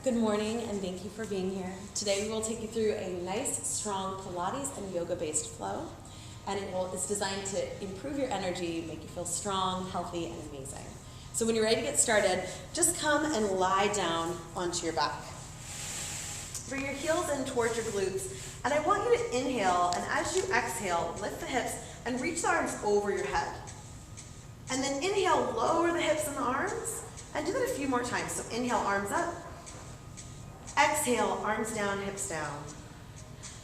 Good morning and thank you for being here. Today we will take you through a nice, strong Pilates and yoga-based flow. And it's designed to improve your energy, make you feel strong, healthy, and amazing. So when you're ready to get started, just come and lie down onto your back. Bring your heels in towards your glutes. And I want you to inhale, and as you exhale, lift the hips and reach the arms over your head. And then inhale, lower the hips and the arms, and do that a few more times. So inhale, arms up. Exhale, arms down, hips down.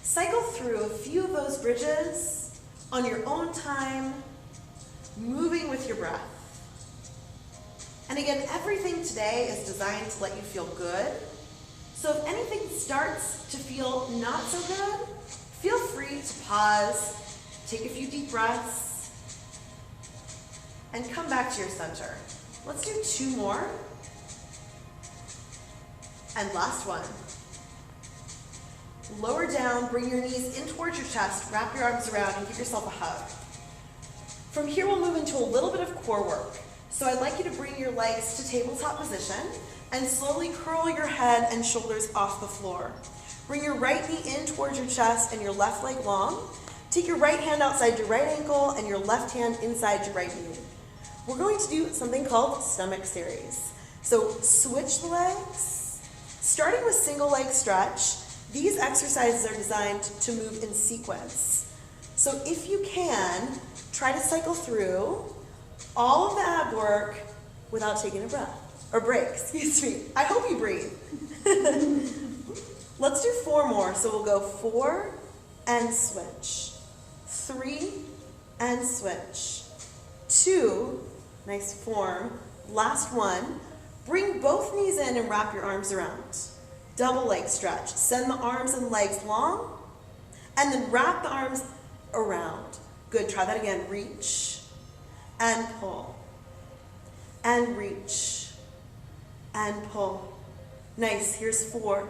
Cycle through a few of those bridges on your own time, moving with your breath. And again, everything today is designed to let you feel good. So if anything starts to feel not so good, feel free to pause, take a few deep breaths, and come back to your center. Let's do 2 more. And last one. Lower down, bring your knees in towards your chest, wrap your arms around, and give yourself a hug. From here, we'll move into a little bit of core work. So I'd like you to bring your legs to tabletop position and slowly curl your head and shoulders off the floor. Bring your right knee in towards your chest and your left leg long. Take your right hand outside your right ankle and your left hand inside your right knee. We're going to do something called stomach series. So switch the legs. Starting with single leg stretch, these exercises are designed to move in sequence. So if you can, try to cycle through all of the ab work without taking a breath, or break, excuse me. I hope you breathe. Let's do 4 more. So we'll go 4 and switch, 3 and switch, 2, nice form, last one. Bring both knees in and wrap your arms around. Double leg stretch. Send the arms and legs long, and then wrap the arms around. Good, try that again. Reach, and pull, and reach, and pull. Nice, here's 4,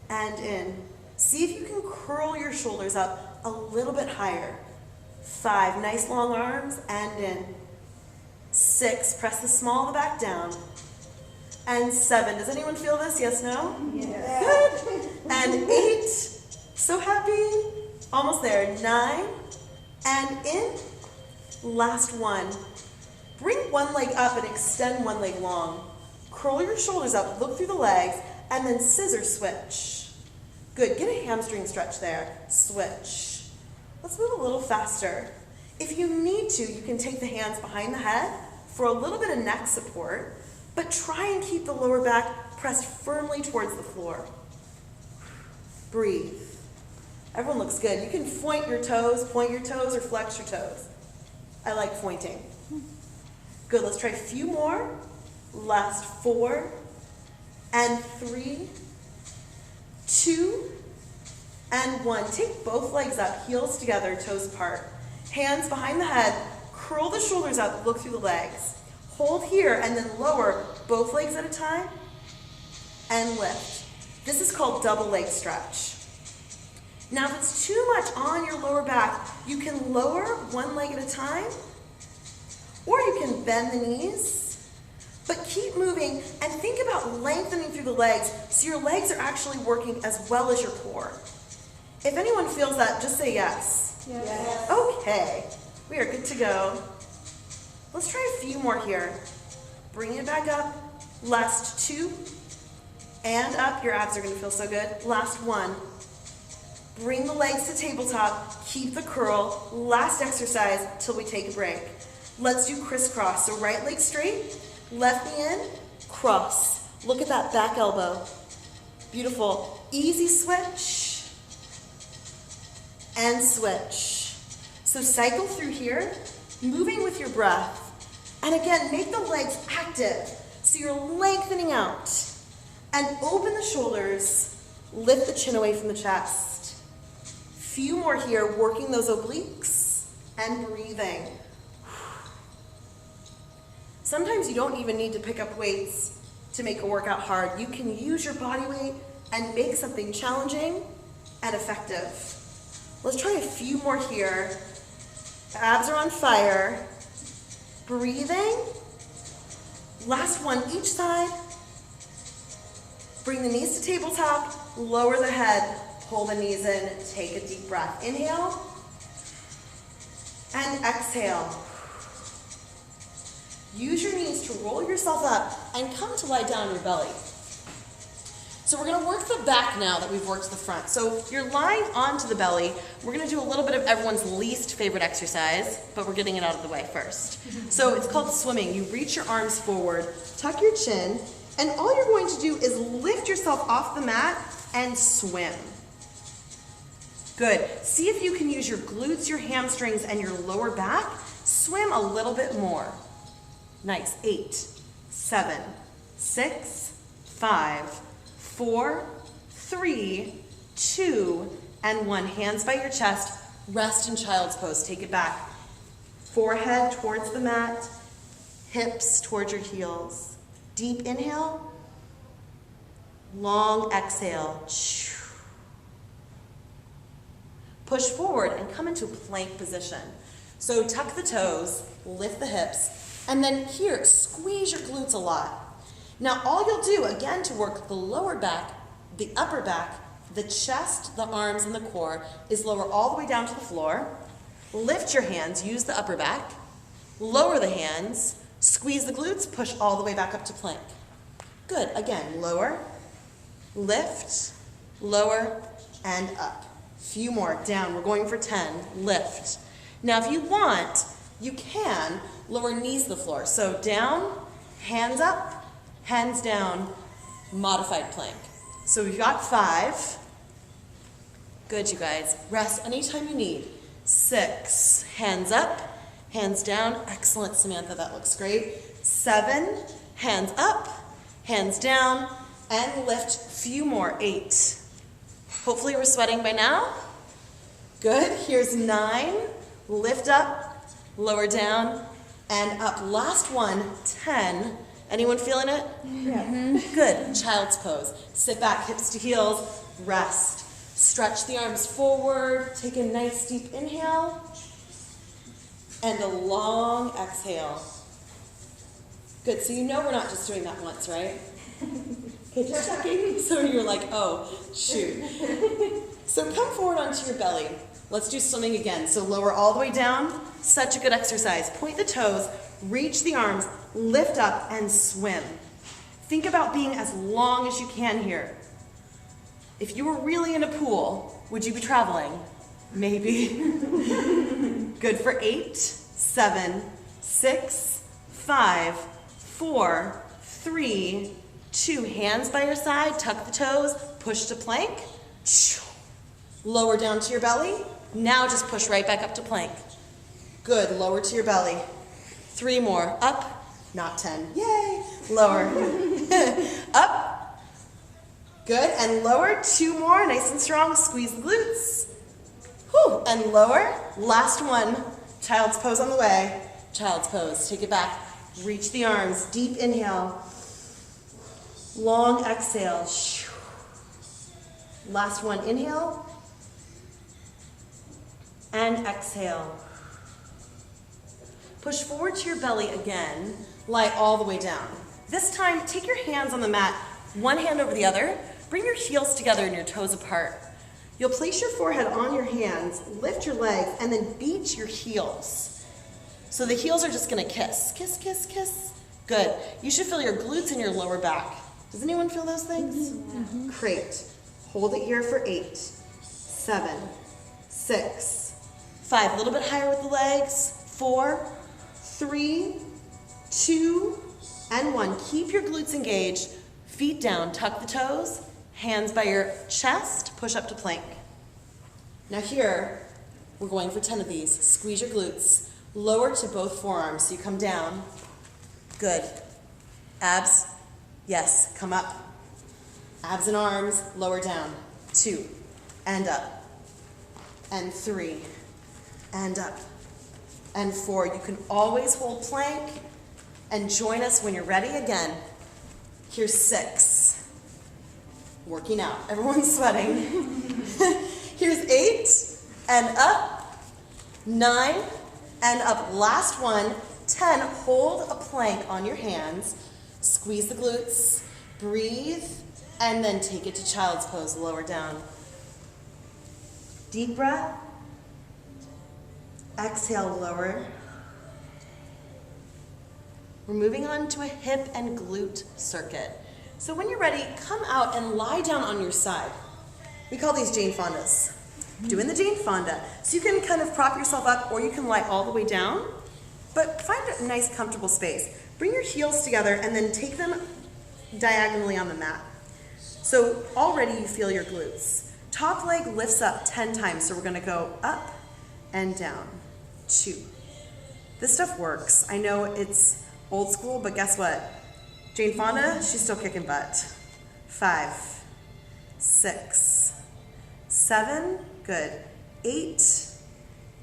and in. See if you can curl your shoulders up a little bit higher. 5, nice long arms, and in. 6, press the small of the back down. And 7, does anyone feel this? Yes, no? Yes. Good. And 8, so happy. Almost there. 9, and in. Last one. Bring one leg up and extend one leg long. Curl your shoulders up, look through the legs, and then scissor switch. Good, get a hamstring stretch there. Switch. Let's move a little faster. If you need to, you can take the hands behind the head for a little bit of neck support, but try and keep the lower back pressed firmly towards the floor. Breathe. Everyone looks good. You can point your toes, or flex your toes. I like pointing. Good, let's try a few more. Last 4, and 3, 2, and 1. Take both legs up, heels together, toes apart. Hands behind the head, curl the shoulders up, look through the legs. Hold here and then lower both legs at a time and lift. This is called double leg stretch. Now if it's too much on your lower back, you can lower one leg at a time, or you can bend the knees, but keep moving and think about lengthening through the legs so your legs are actually working as well as your core. If anyone feels that, just say yes. Yes. Okay, we are good to go. Let's try a few more here. Bring it back up. Last 2, and up. Your abs are going to feel so good. Last 1. Bring the legs to tabletop. Keep the curl. Last exercise till we take a break. Let's do crisscross. So right leg straight, left knee in, cross. Look at that back elbow. Beautiful. Easy switch and switch. So cycle through here, moving with your breath. And again, make the legs active. So you're lengthening out. And open the shoulders, lift the chin away from the chest. Few more here, working those obliques and breathing. Sometimes you don't even need to pick up weights to make a workout hard. You can use your body weight and make something challenging and effective. Let's try a few more here. Abs are on fire. Breathing. Last one each side. Bring Bring the knees to tabletop, lower the head, pull the knees in, take a deep breath. Inhale and exhale. Use your knees to roll yourself up and come to lie down on your belly. So we're gonna work the back now that we've worked the front. So you're lying onto the belly. We're gonna do a little bit of everyone's least favorite exercise, but we're getting it out of the way first. So it's called swimming. You reach your arms forward, tuck your chin, and all you're going to do is lift yourself off the mat and swim. Good. See if you can use your glutes, your hamstrings, and your lower back. Swim a little bit more. Nice. 8, 7, 6, 5, 4, 3, 2, and 1. Hands by your chest. Rest in child's pose. Take it back. Forehead towards the mat. Hips towards your heels. Deep inhale. Long exhale. Push forward and come into plank position. So tuck the toes, lift the hips, and then here, squeeze your glutes a lot. Now all you'll do, again, to work the lower back, the upper back, the chest, the arms, and the core, is lower all the way down to the floor. Lift your hands, use the upper back. Lower the hands, squeeze the glutes, push all the way back up to plank. Good. Again, lower, lift, lower, and up. Few more. Down. We're going for 10. Lift. Now if you want, you can lower knees to the floor. So down, hands up, hands down, modified plank. So we've got 5. Good, you guys. Rest anytime you need. 6. Hands up, hands down. Excellent, Samantha. That looks great. 7. Hands up, hands down, and lift. Few more. 8. Hopefully we're sweating by now. Good. Here's 9. Lift up, lower down, and up. Last one, 10. Anyone feeling it? Yeah. Good. Child's pose. Sit back, hips to heels, rest. Stretch the arms forward. Take a nice deep inhale and a long exhale. Good. So you know we're not just doing that once, right? Okay, just checking. So you're like, oh, shoot. So come forward onto your belly. Let's do swimming again. So lower all the way down. Such a good exercise. Point the toes, reach the arms, lift up, and swim. Think about being as long as you can here. If you were really in a pool, would you be traveling? Maybe. Good for 8, 7, 6, 5, 4, 3, 2. Hands by your side, tuck the toes, push to plank. Lower down to your belly. Now just push right back up to plank. Good, lower to your belly. 3 more, up, not 10, yay, lower, up, good, and lower, 2 more, nice and strong, squeeze the glutes, whew, and lower, last one, child's pose on the way, child's pose, take it back, reach the arms, deep inhale, long exhale, last one, inhale, and exhale. Push forward to your belly again, lie all the way down. This time, take your hands on the mat, one hand over the other, bring your heels together and your toes apart. You'll place your forehead on your hands, lift your legs, and then beat your heels. So the heels are just gonna kiss, kiss, kiss, kiss. Good. You should feel your glutes and your lower back. Does anyone feel those things? Mm-hmm. Great. Hold it here for 8, 7, 6, 5. A little bit higher with the legs. 4, 3, 2, and 1. Keep your glutes engaged. Feet down. Tuck the toes. Hands by your chest. Push up to plank. Now here, we're going for 10 of these. Squeeze your glutes. Lower to both forearms. So you come down. Good. Abs. Yes. Come up. Abs and arms. Lower down. 2. And up. And 3. And up. And 4. You can always hold plank and join us when you're ready again. Here's 6. Working out. Everyone's sweating. Here's 8. And up. 9. And up. Last one. 10. Hold a plank on your hands. Squeeze the glutes. Breathe. And then take it to child's pose, lower down. Deep breath. Exhale, lower. We're moving on to a hip and glute circuit. So when you're ready, come out and lie down on your side. We call these Jane Fondas. Doing the Jane Fonda. So you can kind of prop yourself up or you can lie all the way down, but find a nice comfortable space. Bring your heels together and then take them diagonally on the mat. So already you feel your glutes. Top leg lifts up 10 times, so we're gonna go up and down, 2. This stuff works. I know it's old school, but guess what? Jane Fonda, she's still kicking butt. 5, 6, 7, good. 8,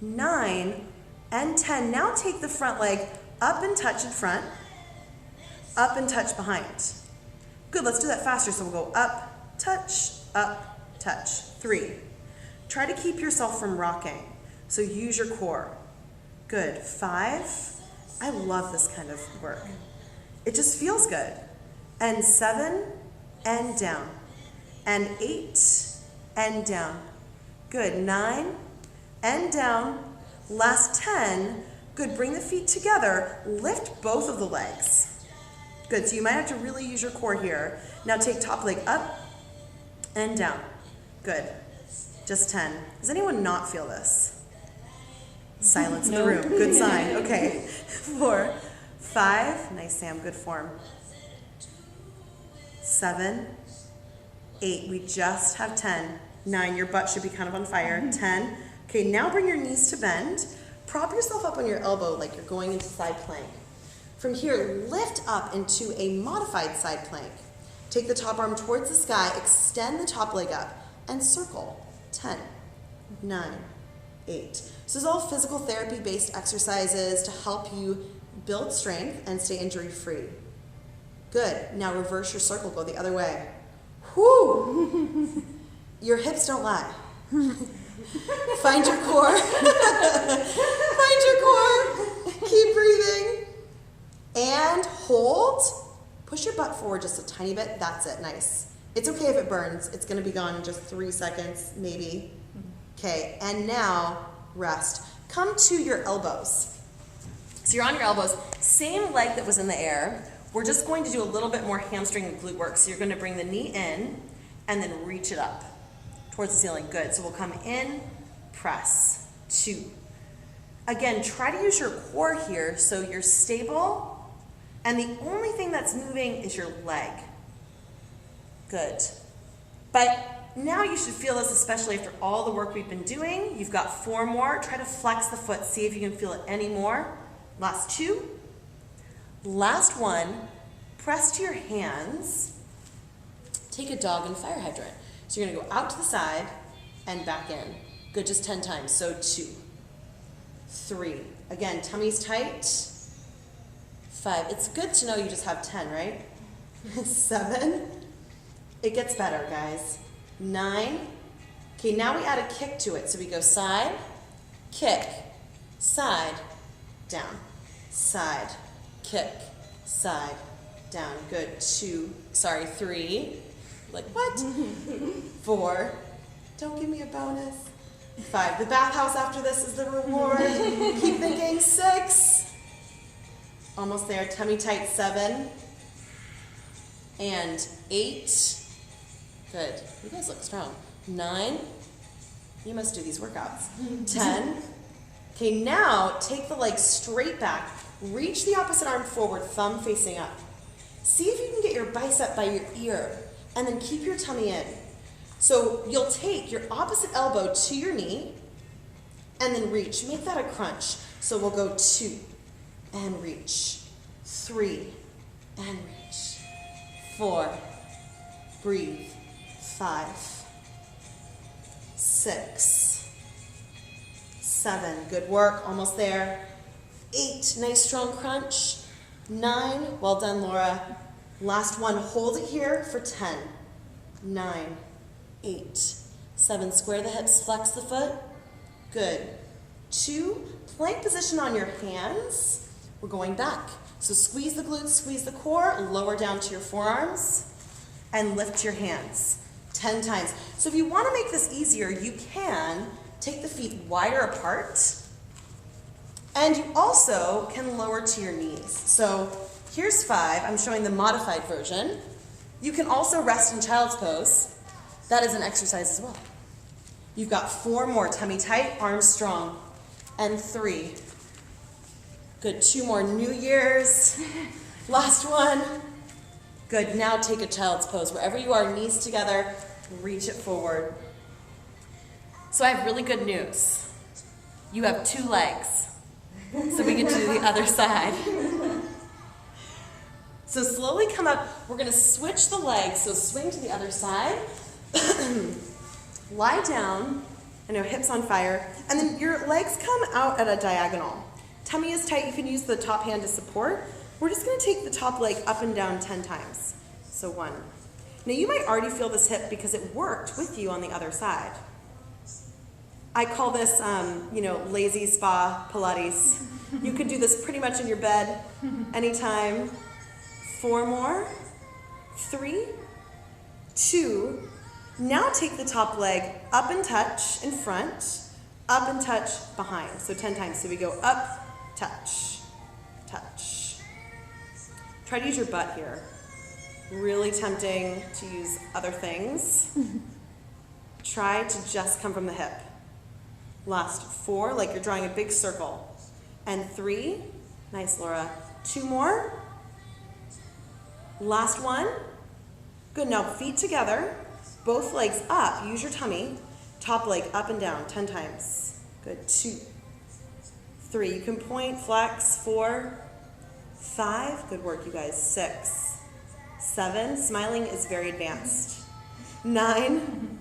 9, and 10. Now take the front leg up and touch in front, up and touch behind. Good, let's do that faster. So we'll go up, touch, 3. Try to keep yourself from rocking. So use your core. Good, 5. I love this kind of work. It just feels good. And 7, and down. And 8, and down. Good, 9, and down. Last 10, good, bring the feet together, lift both of the legs. Good, so you might have to really use your core here. Now take top leg up and down. Good, just 10. Does anyone not feel this? Silence in the room, good sign. Okay, 4, 5, nice Sam, good form. 7, 8, we just have 10. 9, your butt should be kind of on fire. 10, okay, now bring your knees to bend. Prop yourself up on your elbow like you're going into side plank. From here, lift up into a modified side plank. Take the top arm towards the sky, extend the top leg up, and circle. 10, 9, 8. So this is all physical therapy-based exercises to help you build strength and stay injury-free. Good. Now reverse your circle, go the other way. Whoo! Your hips don't lie. Find your core. Find your core. Keep breathing. And hold. Push your butt forward just a tiny bit. That's it. Nice. It's okay if it burns. It's going to be gone in just 3 seconds, maybe. Okay. And now rest. Come to your elbows. So you're on your elbows. Same leg that was in the air. We're just going to do a little bit more hamstring and glute work. So you're going to bring the knee in and then reach it up towards the ceiling. Good. So we'll come in, press, 2. Again, try to use your core here so you're stable, and the only thing that's moving is your leg. Good. But now you should feel this, especially after all the work we've been doing. You've got 4 more. Try to flex the foot. See if you can feel it any more. Last 2. Last 1. Press to your hands. Take a dog and fire hydrant. So you're going to go out to the side and back in. Good, just 10 times. So 2, 3. Again, tummy's tight. 5. It's good to know you just have 10, right? 7. It gets better, guys. 9. Okay, now we add a kick to it. So we go side, kick, side, down, side, kick, side, down. Good. 3. Like, what? 4. Don't give me a bonus. 5. The bathhouse after this is the reward. Keep thinking. 6. Almost there. Tummy tight. 7. And 8. Good. You guys look strong. 9. You must do these workouts. 10. Okay, now take the leg straight back. Reach the opposite arm forward, thumb facing up. See if you can get your bicep by your ear. And then keep your tummy in. So you'll take your opposite elbow to your knee and then reach. Make that a crunch. So we'll go 2 and reach. 3 and reach. 4. Breathe. 5. 6. 7. Good work. Almost there. 8. Nice strong crunch. 9. Well done, Laura. Last 1, hold it here for 10, 9, 8, 7, square the hips, flex the foot, good. 2, plank position on your hands, we're going back. So squeeze the glutes, squeeze the core, lower down to your forearms, and lift your hands 10 times. So if you want to make this easier, you can take the feet wider apart, and you also can lower to your knees. So here's 5. I'm showing the modified version. You can also rest in child's pose. That is an exercise as well. You've got 4 more. Tummy tight, arms strong. And 3. Good. 2 more. New Year's. Last one. Good. Now take a child's pose. Wherever you are, knees together, reach it forward. So I have really good news. You have 2 legs. So we get to do the other side. So slowly come up. We're going to switch the legs. So swing to the other side. Lie down. I know, hips on fire. And then your legs come out at a diagonal. Tummy is tight. You can use the top hand to support. We're just going to take the top leg up and down 10 times. So 1. Now you might already feel this hip because it worked with you on the other side. I call this, lazy spa Pilates. You could do this pretty much in your bed anytime. 4 more. 3, 2. Now take the top leg up and touch in front, up and touch behind. So 10 times. So we go up, touch, touch. Try to use your butt here. Really tempting to use other things. Try to just come from the hip. Last 4, like you're drawing a big circle. And 3, nice Laura. 2 more. Last 1. Good, now feet together, both legs up, use your tummy. Top leg up and down, 10 times. Good, 2, 3, you can point, flex, 4, 5, good work you guys, 6, 7, smiling is very advanced. 9,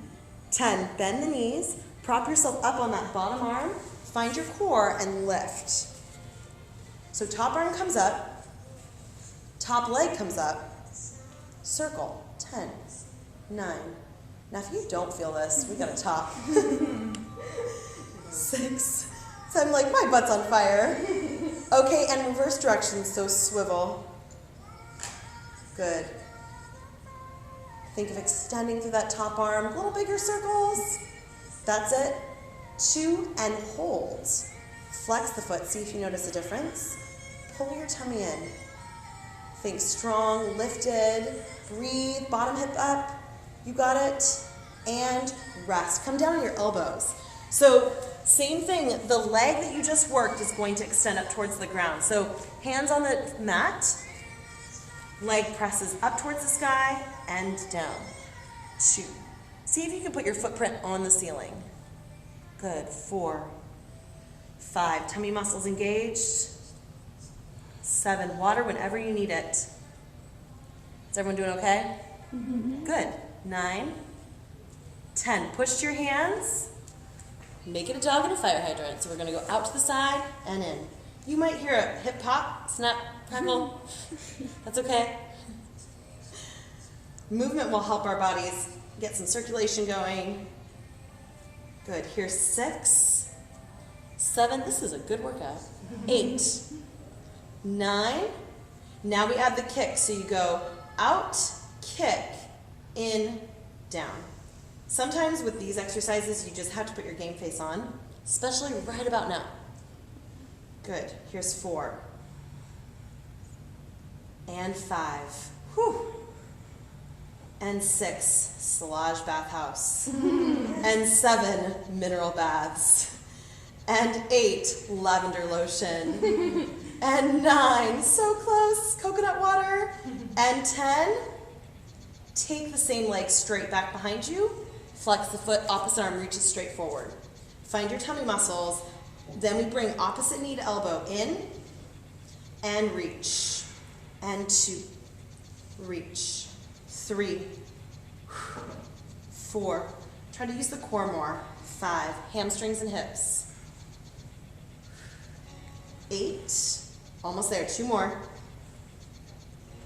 10, bend the knees. Prop yourself up on that bottom arm, find your core, and lift. So top arm comes up, top leg comes up, circle, 10, 9. Now if you don't feel this, we gotta talk. 6, 7, like my butt's on fire. Okay, and reverse direction, so swivel. Good. Think of extending through that top arm, a little bigger circles. That's it. 2 and hold. Flex the foot. See if you notice a difference. Pull your tummy in. Think strong, lifted. Breathe. Bottom hip up. You got it. And rest. Come down on your elbows. So same thing. The leg that you just worked is going to extend up towards the ground. So hands on the mat. Leg presses up towards the sky and down. 2. See if you can put your footprint on the ceiling. Good. 4, 5. Tummy muscles engaged. 7. Water whenever you need it. Is everyone doing okay? Mm-hmm. Good. 9, 10. Push to your hands. Make it a dog and a fire hydrant. So we're going to go out to the side and in. You might hear a hip pop, snap, crackle. That's okay. Movement will help our bodies get some circulation going. Good. Here's 6, 7. This is a good workout. 8, 9. Now we add the kick. So you go out, kick, in, down. Sometimes with these exercises, you just have to put your game face on, especially right about now. Good. Here's 4. And 5. Whew. And 6, Solage bathhouse. And 7, mineral baths. And 8, lavender lotion. And 9, so close, coconut water. And 10, take the same leg straight back behind you. Flex the foot, opposite arm reaches straight forward. Find your tummy muscles. Then we bring opposite knee to elbow in and reach. And 2, reach. 3, 4, try to use the core more. 5, hamstrings and hips. 8, almost there, 2 more.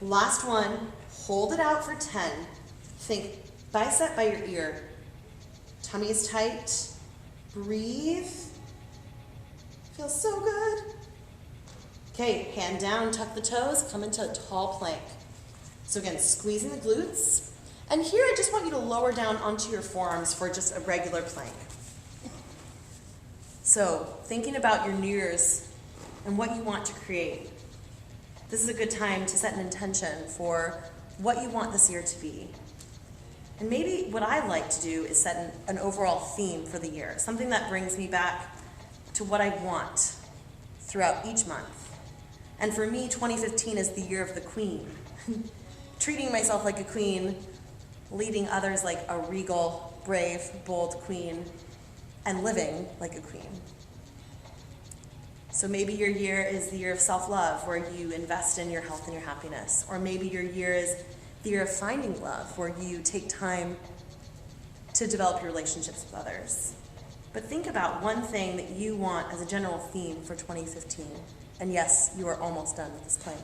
Last one, hold it out for 10. Think bicep by your ear. Tummy is tight. Breathe. Feels so good. Okay, hand down, tuck the toes, come into a tall plank. So again, squeezing the glutes, And here I just want you to lower down onto your forearms for just a regular plank. So, thinking about your New Year's and what you want to create, this is a good time to set an intention for what you want this year to be. And maybe what I like to do is set an overall theme for the year, something that brings me back to what I want throughout each month. And for me, 2015 is the year of the queen. Treating myself like a queen, leading others like a regal, brave, bold queen, and living like a queen. So maybe your year is the year of self-love, where you invest in your health and your happiness. Or maybe your year is the year of finding love, where you take time to develop your relationships with others. But think about one thing that you want as a general theme for 2015. And yes, you are almost done with this plank.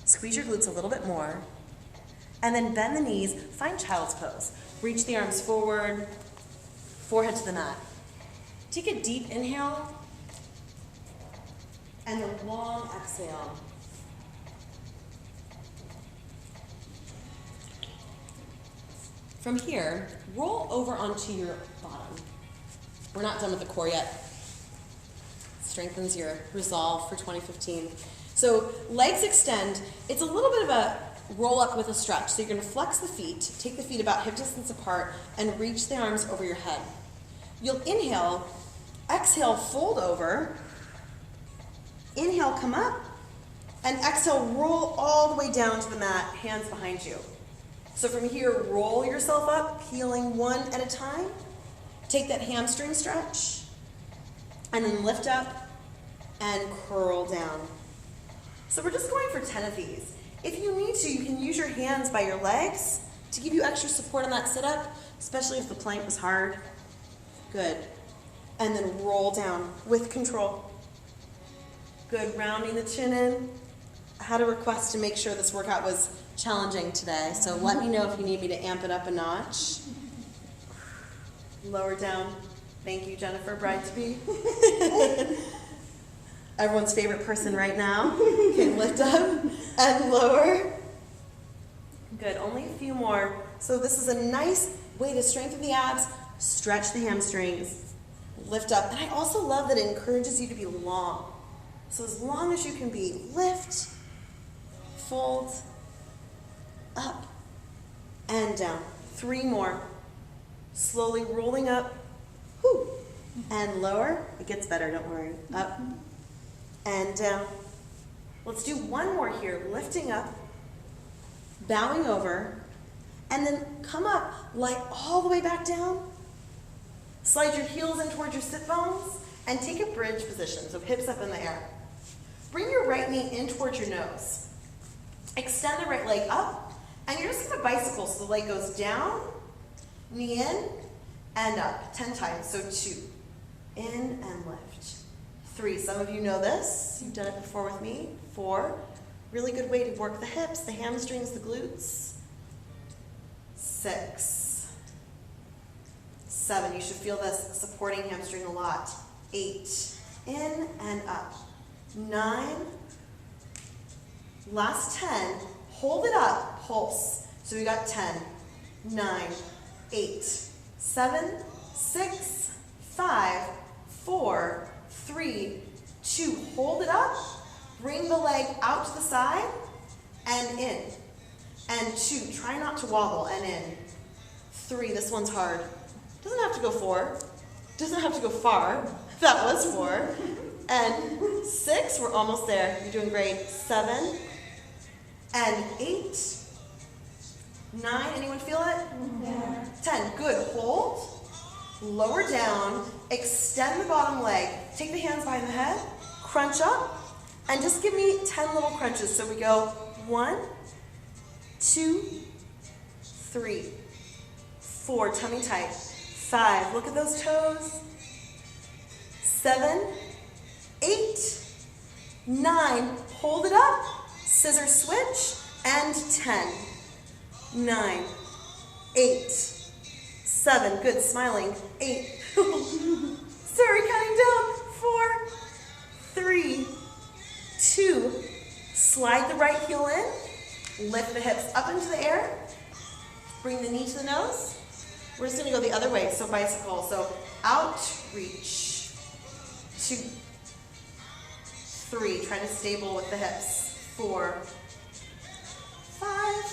Squeeze your glutes a little bit more. And then bend the knees, find child's pose. Reach the arms forward, forehead to the mat. Take a deep inhale and a long exhale. From here, roll over onto your bottom. We're not done with the core yet. Strengthens your resolve for 2015. So legs extend. It's a little bit of a roll up with a stretch. So you're going to flex the feet, take the feet about hip distance apart, and reach the arms over your head. You'll inhale, exhale, fold over. Inhale, come up, and exhale, roll all the way down to the mat, hands behind you. So from here, roll yourself up, healing one at a time. Take that hamstring stretch, and then lift up and curl down. So we're just going for 10 of these. If you need to, you can use your hands by your legs to give you extra support on that sit-up, especially if the plank was hard. Good. And then roll down with control. Good, rounding the chin in. I had a request to make sure this workout was challenging today, so let me know if you need me to amp it up a notch. Lower down. Thank you, Jennifer, bride-to-be. Everyone's favorite person right now. Okay, lift up and lower. Good, only a few more. So this is a nice way to strengthen the abs, stretch the hamstrings, lift up. And I also love that it encourages you to be long. So as long as you can be, lift, fold, up, and down. 3 more. Slowly rolling up, whoo, and lower. It gets better, don't worry. Up and down. Let's do one more here. Lifting up, bowing over, and then come up, light all the way back down. Slide your heels in towards your sit bones, and take a bridge position, so hips up in the air. Bring your right knee in towards your nose. Extend the right leg up, and you're just going to bicycle, so the leg goes down, knee in, and up, 10 times. So 2, in and lift. 3, some of you know this. You've done it before with me. 4, really good way to work the hips, the hamstrings, the glutes. 6, 7, you should feel this supporting hamstring a lot. 8, in and up. 9, last 10, hold it up, pulse. So we got 10, 9, 8, 7, 6, 5, 4, 3, 2, hold it up, bring the leg out to the side, and in, and 2, try not to wobble, and in, 3, this one's hard, doesn't have to go 4, doesn't have to go far, that was 4, and 6, we're almost there, you're doing great, 7, and 8, 9, anyone feel it? Yeah. 10, good, hold, lower down, extend the bottom leg, take the hands behind the head, crunch up, and just give me 10 little crunches. So we go 1, 2, 3, 4, tummy tight, 5, look at those toes, 7, 8, 9, hold it up, scissor switch, and 10, 9, 8, 7, good, smiling, 8, sorry, counting down, 4, 3, 2, slide the right heel in, lift the hips up into the air, Bring the knee to the nose. We're just gonna go the other way, so bicycle. So out, reach, 2, 3, try to stable with the hips, 4, 5,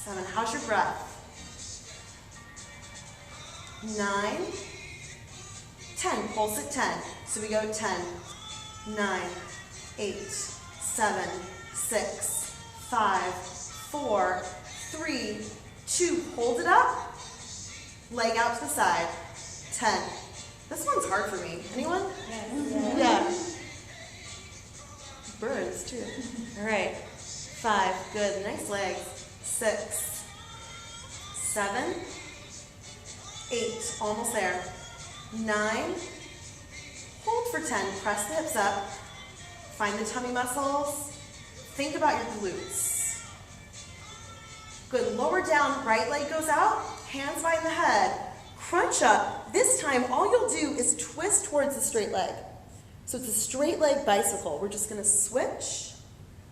7, how's your breath? 9, 10, pulse at 10. So we go 10, 9, 8, 7, 6, 5, 4, 3, 2, hold it up, leg out to the side, 10. This one's hard for me. Anyone? Yes. Yeah. Burns too. All right, 5, good, nice legs, 6, 7, 8, almost there, 9, hold for 10, press the hips up, find the tummy muscles, think about your glutes. Good, lower down, right leg goes out, hands behind the head, crunch up. This time, all you'll do is twist towards the straight leg. So it's a straight leg bicycle. We're just gonna switch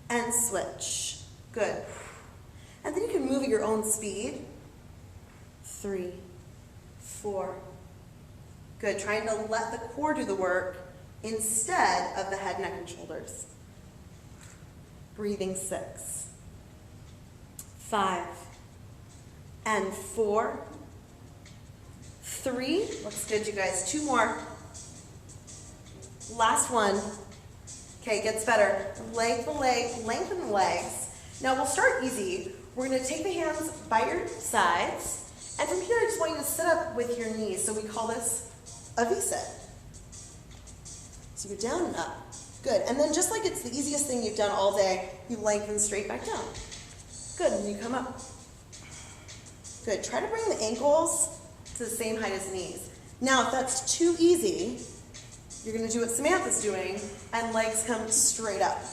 and switch. Good. And then you can move at your own speed. 3, 4. Good, trying to let the core do the work instead of the head, neck, and shoulders. Breathing 6, 5, and 4, 3. Looks good, you guys. 2 more. Last one. Okay, gets better. Lengthen the legs. Now we'll start easy. We're gonna take the hands by your sides, and from here I just want you to sit up with your knees. So we call this a V-sit. So you're down and up. Good, and then just like it's the easiest thing you've done all day, you lengthen straight back down. Good, and you come up. Good, try to bring the ankles to the same height as knees. Now, if that's too easy, you're gonna do what Samantha's doing, and legs come straight up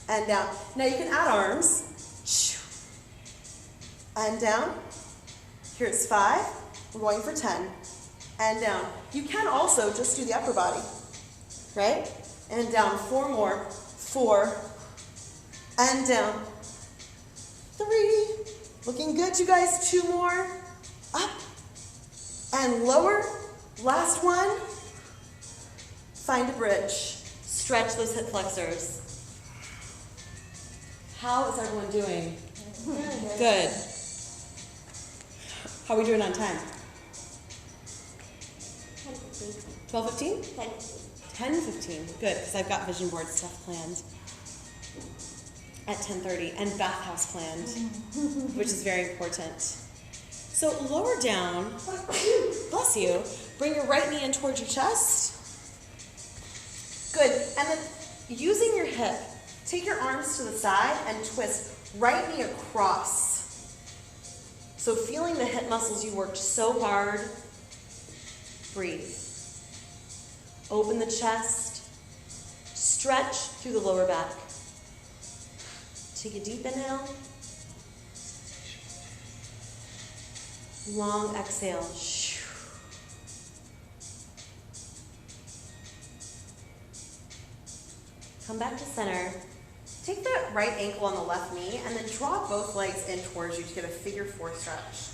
and down. Now you can add arms, and down. Here's 5, we're going for 10, and down. You can also just do the upper body, right? And down, 4 more, 4, and down, 3, looking good, you guys, 2 more, up, and lower, last one, find a bridge. Stretch those hip flexors. How is everyone doing? Good. How are we doing on time? 12:15? 10:15. Good, because I've got vision board stuff planned at 10:30 and bathhouse planned, which is very important. So lower down, bless you, bring your right knee in towards your chest. Good, and then using your hip, take your arms to the side and twist right knee across. So feeling the hip muscles you worked so hard, breathe. Open the chest, stretch through the lower back. Take a deep inhale. Long exhale. Come back to center. Take the right ankle on the left knee and then draw both legs in towards you to get a figure 4 stretch.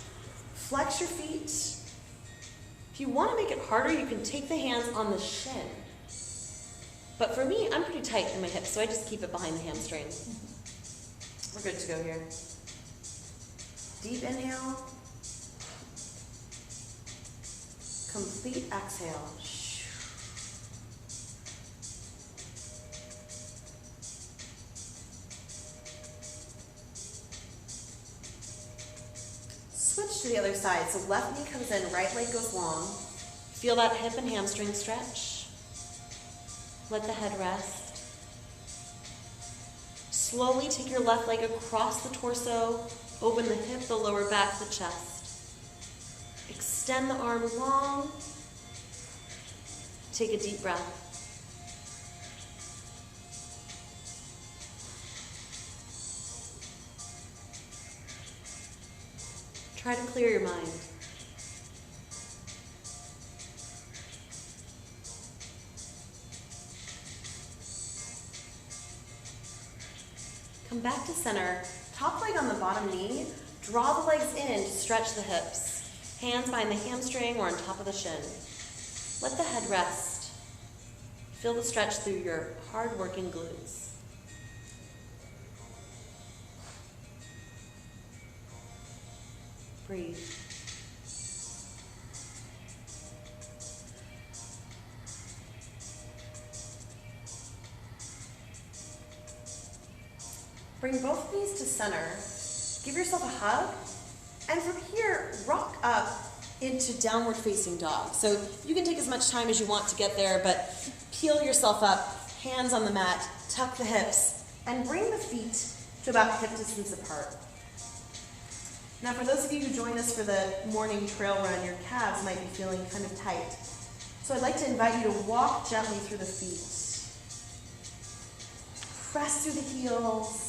Flex your feet. If you want to make it harder, you can take the hands on the shin. But for me, I'm pretty tight in my hips, so I just keep it behind the hamstring. We're good to go here. Deep inhale. Complete exhale. Switch to the other side. So left knee comes in, right leg goes long. Feel that hip and hamstring stretch. Let the head rest. Slowly take your left leg across the torso. Open the hip, the lower back, the chest. Extend the arm long. Take a deep breath. Try to clear your mind. Come back to center, top leg on the bottom knee, draw the legs in to stretch the hips. Hands behind the hamstring or on top of the shin. Let the head rest. Feel the stretch through your hard-working glutes. Breathe. Bring both knees to center. Give yourself a hug. And from here, rock up into downward facing dog. So you can take as much time as you want to get there, but peel yourself up, hands on the mat, tuck the hips, and bring the feet to about hip distance apart. Now for those of you who join us for the morning trail run, your calves might be feeling kind of tight. So I'd like to invite you to walk gently through the feet. Press through the heels.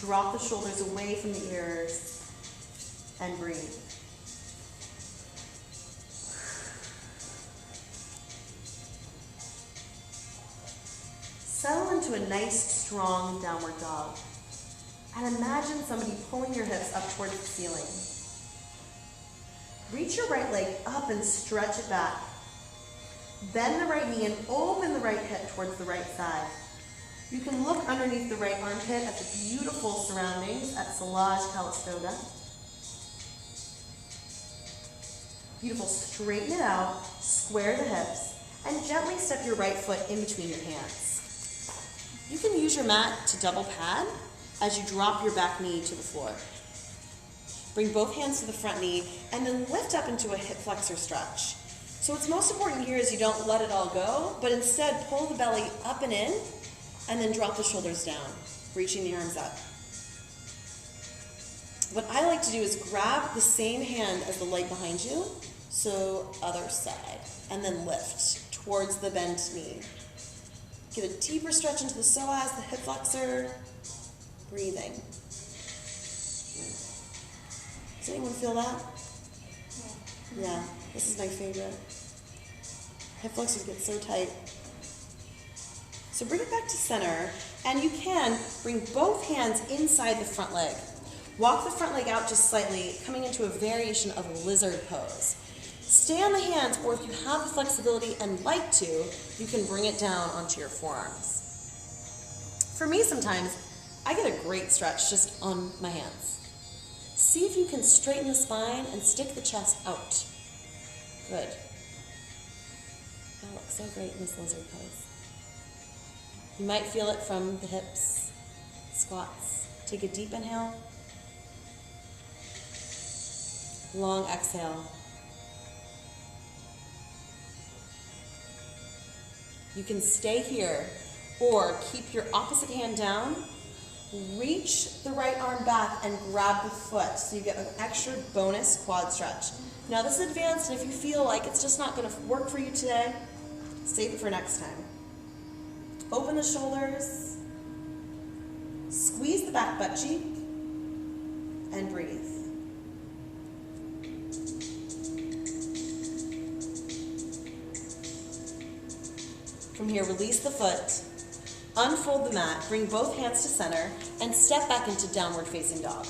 Drop the shoulders away from the ears. And breathe. Settle into a nice, strong downward dog. And imagine somebody pulling your hips up towards the ceiling. Reach your right leg up and stretch it back. Bend the right knee and open the right hip towards the right side. You can look underneath the right armpit at the beautiful surroundings at Solage Calistoga. Beautiful, straighten it out, square the hips, and gently step your right foot in between your hands. You can use your mat to double pad as you drop your back knee to the floor. Bring both hands to the front knee and then lift up into a hip flexor stretch. So what's most important here is you don't let it all go, but instead pull the belly up and in, and then drop the shoulders down, reaching the arms up. What I like to do is grab the same hand as the leg behind you, so other side, and then lift towards the bent knee. Get a deeper stretch into the psoas, the hip flexor, breathing. Does anyone feel that? Yeah, this is my favorite. Hip flexors get so tight. So bring it back to center, and you can bring both hands inside the front leg. Walk the front leg out just slightly, coming into a variation of a lizard pose. Stay on the hands, or if you have the flexibility and like to, you can bring it down onto your forearms. For me, sometimes, I get a great stretch just on my hands. See if you can straighten the spine and stick the chest out. Good. That looks so great in this lizard pose. You might feel it from the hips, squats. Take a deep inhale. Long exhale. You can stay here or keep your opposite hand down. Reach the right arm back and grab the foot so you get an extra bonus quad stretch. Now this is advanced, and if you feel like it's just not going to work for you today, save it for next time. Open the shoulders, squeeze the back butt cheek, and breathe. From here, release the foot, unfold the mat, bring both hands to center, and step back into downward facing dog.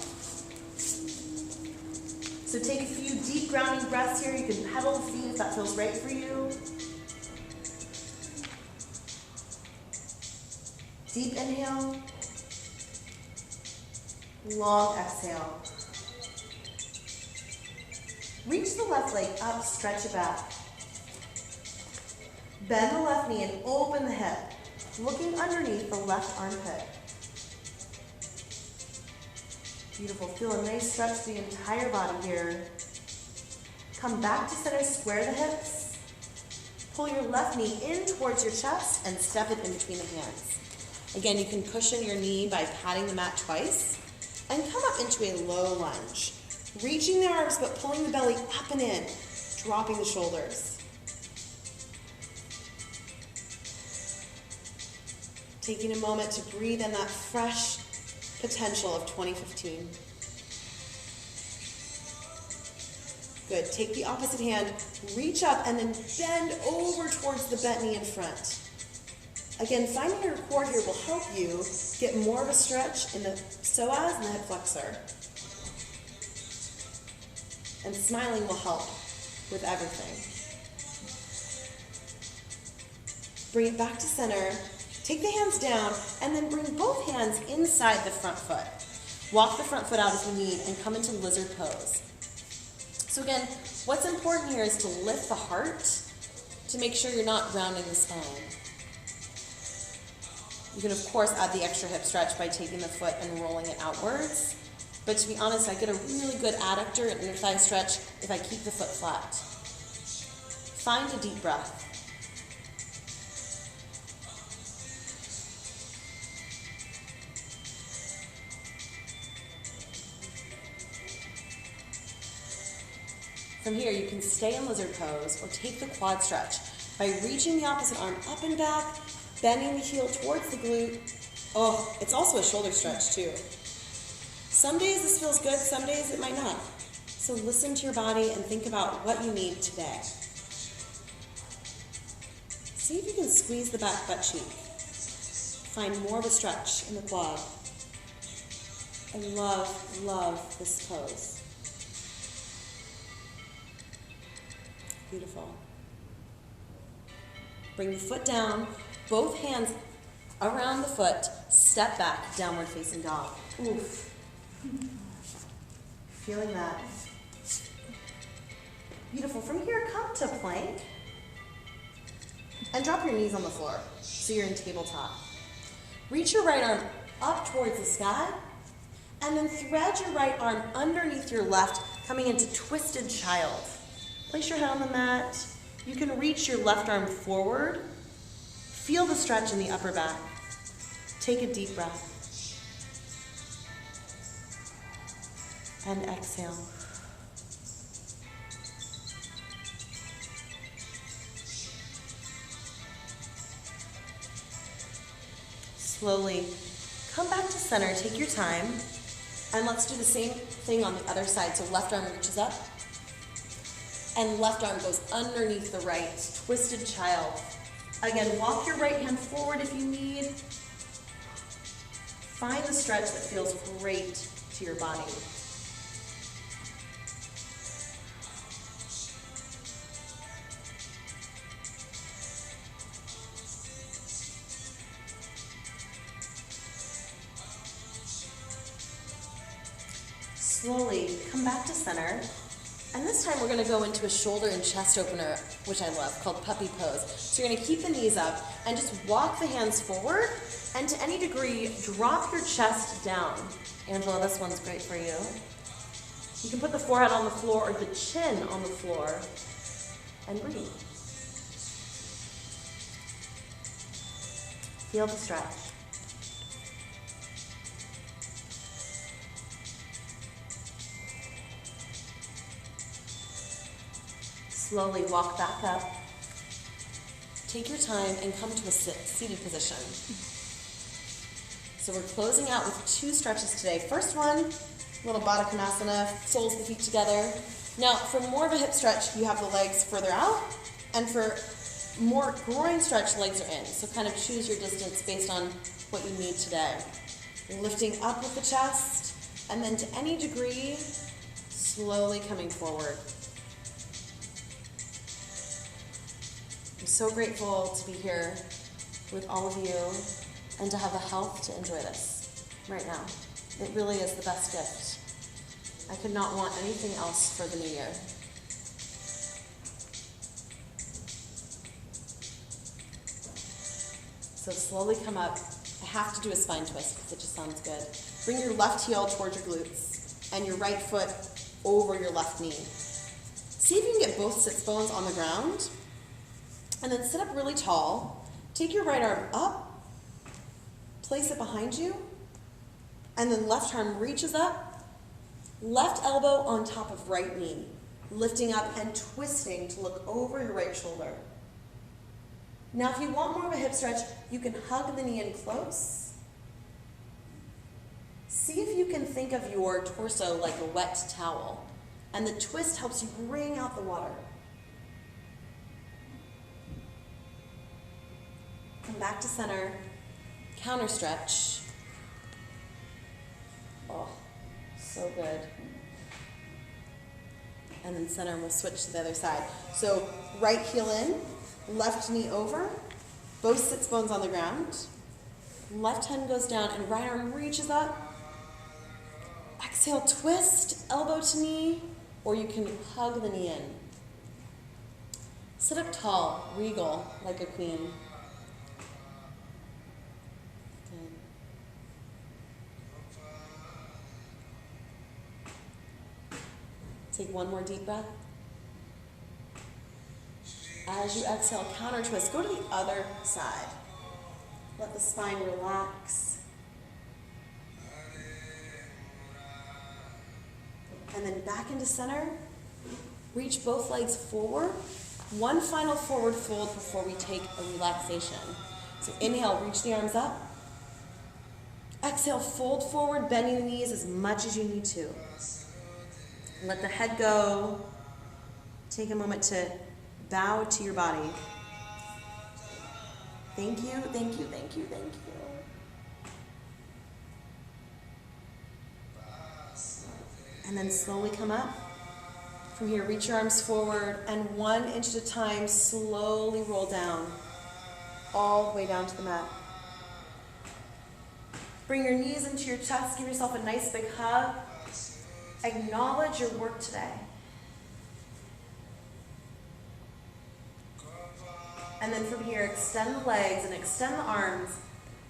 So take a few deep grounding breaths here. You can pedal the feet if that feels right for you. Deep inhale, long exhale. Reach the left leg up, stretch it back. Bend the left knee and open the hip, looking underneath the left armpit. Beautiful. Feel a nice stretch to the entire body here. Come back to center, square the hips. Pull your left knee in towards your chest and step it in between the hands. Again, you can cushion your knee by patting the mat twice and come up into a low lunge. Reaching the arms but pulling the belly up and in, dropping the shoulders. Taking a moment to breathe in that fresh potential of 2015. Good. Take the opposite hand, reach up, and then bend over towards the bent knee in front. Again, finding your core here will help you get more of a stretch in the psoas and the hip flexor. And smiling will help with everything. Bring it back to center. Take the hands down and then bring both hands inside the front foot. Walk the front foot out if you need and come into lizard pose. So again, what's important here is to lift the heart to make sure you're not rounding the spine. You can, of course, add the extra hip stretch by taking the foot and rolling it outwards. But to be honest, I get a really good adductor and inner thigh stretch if I keep the foot flat. Find a deep breath. From here, you can stay in lizard pose or take the quad stretch by reaching the opposite arm up and back, bending the heel towards the glute. Oh, it's also a shoulder stretch too. Some days this feels good, some days it might not. So listen to your body and think about what you need today. See if you can squeeze the back butt cheek. Find more of a stretch in the quad. I love this pose. Beautiful. Bring the foot down, both hands around the foot, step back, downward facing dog. Oof. Feeling that. Beautiful. From here, come to plank and drop your knees on the floor so you're in tabletop. Reach your right arm up towards the sky and then thread your right arm underneath your left, coming into twisted child. Place your head on the mat. You can reach your left arm forward. Feel the stretch in the upper back. Take a deep breath. And exhale. Slowly come back to center. Take your time. And let's do the same thing on the other side. So left arm reaches up. And left arm goes underneath the right, twisted child. Again, walk your right hand forward if you need. Find the stretch that feels great to your body. Slowly come back to center. And this time we're going to go into a shoulder and chest opener, which I love, called puppy pose. So you're going to keep the knees up and just walk the hands forward, and to any degree, drop your chest down. Angela, this one's great for you. You can put the forehead on the floor or the chin on the floor and breathe. Feel the stretch. Slowly walk back up. Take your time and come to a seated position. So we're closing out with 2 stretches today. First one, little Baddha Konasana, soles of the feet together. Now, for more of a hip stretch, you have the legs further out, and for more groin stretch, legs are in. So kind of choose your distance based on what you need today. Lifting up with the chest, and then to any degree, slowly coming forward. I'm so grateful to be here with all of you and to have the health to enjoy this right now. It really is the best gift. I could not want anything else for the new year. So slowly come up. I have to do a spine twist because it just sounds good. Bring your left heel towards your glutes and your right foot over your left knee. See if you can get both sits bones on the ground. And then sit up really tall. Take your right arm up, place it behind you, and then left arm reaches up, left elbow on top of right knee, lifting up and twisting to look over your right shoulder. Now, if you want more of a hip stretch, you can hug the knee in close. See if you can think of your torso like a wet towel, and the twist helps you bring out the water. Come back to center, counter stretch. Oh, so good. And then center, and we'll switch to the other side. So right heel in, left knee over, both sits bones on the ground. Left hand goes down and right arm reaches up. Exhale, twist, elbow to knee, or you can hug the knee in. Sit up tall, regal, like a queen. Good. Take one more deep breath. As you exhale, counter twist. Go to the other side. Let the spine relax. And then back into center. Reach both legs forward. One final forward fold before we take a relaxation. So inhale, reach the arms up. Exhale, fold forward, bending the knees as much as you need to. Let the head go. Take a moment to bow to your body. Thank you, thank you, thank you, thank you. And then slowly come up. From here, reach your arms forward, and 1 inch at a time, slowly roll down, all the way down to the mat. Bring your knees into your chest, give yourself a nice big hug. Acknowledge your work today. And then from here, extend the legs and extend the arms,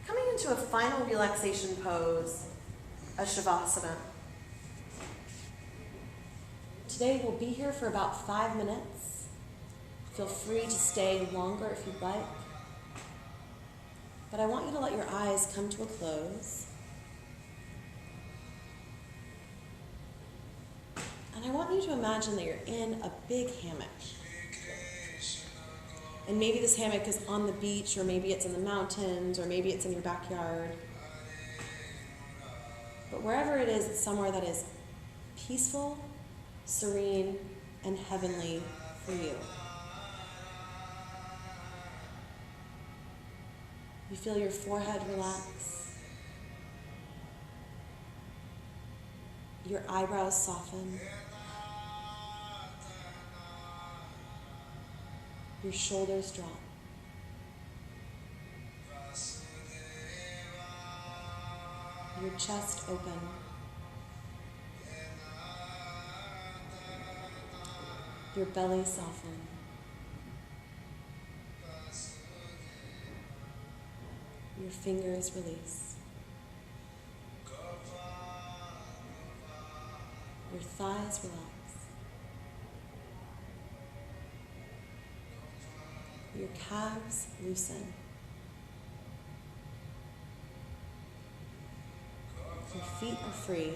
coming into a final relaxation pose, a Shavasana. Today we'll be here for about 5 minutes. Feel free to stay longer if you'd like. But I want you to let your eyes come to a close. And I want you to imagine that you're in a big hammock. And maybe this hammock is on the beach, or maybe it's in the mountains, or maybe it's in your backyard. But wherever it is, it's somewhere that is peaceful, serene, and heavenly for you. You feel your forehead relax, your eyebrows soften, your shoulders drop. Your chest open. Your belly soften. Your fingers release. Your thighs relax. Your calves loosen. Your feet are free.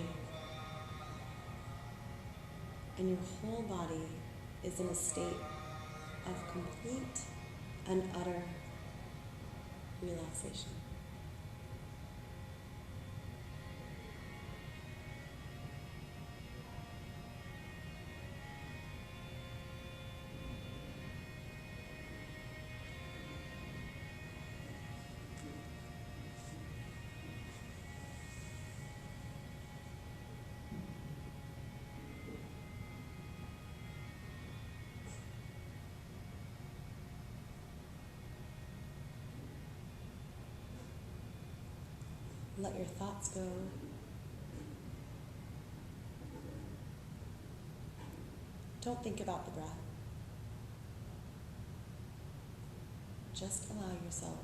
And your whole body is in a state of complete and utter relaxation. Let your thoughts go. Don't think about the breath. Just allow yourself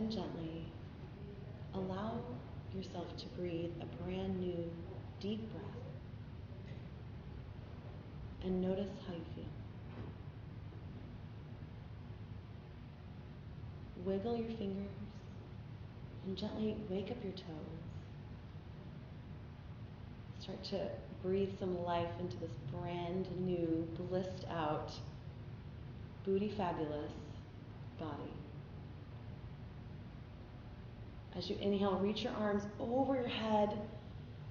and gently allow yourself to breathe a brand new deep breath. And notice how you feel. Wiggle your fingers and gently wake up your toes. Start to breathe some life into this brand new, blissed out, booty fabulous body. As you inhale, reach your arms over your head.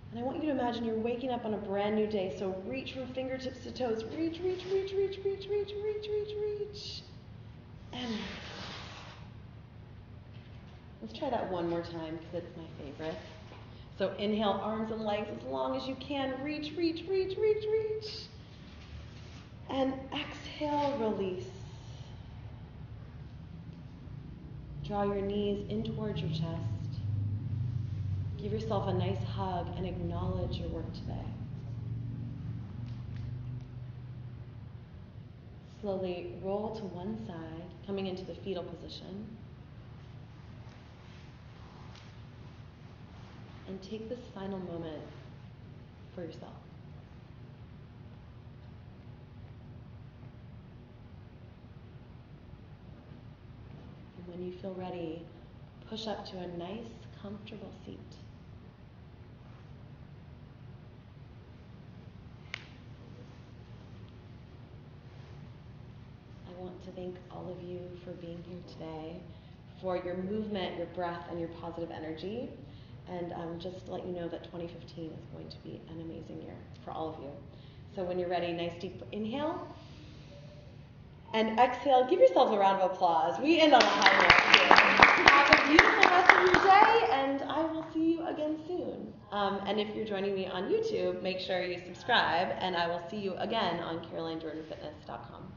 And I want you to imagine you're waking up on a brand new day. So reach from fingertips to toes. Reach, reach, reach, reach, reach, reach, reach, reach, reach. And let's try that one more time because it's my favorite. So inhale, arms and legs as long as you can. Reach, reach, reach, reach, reach. And exhale, release. Draw your knees in towards your chest. Give yourself a nice hug and acknowledge your work today. Slowly roll to one side, coming into the fetal position. And take this final moment for yourself. And when you feel ready, push up to a nice, comfortable seat. I want to thank all of you for being here today, for your movement, your breath, and your positive energy. And just to let you know that 2015 is going to be an amazing year for all of you. So when you're ready, nice deep inhale. And exhale, give yourselves a round of applause. We end on a high note. Have a beautiful rest of your day, and I will see you again soon. And if you're joining me on YouTube, make sure you subscribe, and I will see you again on carolinejordanfitness.com.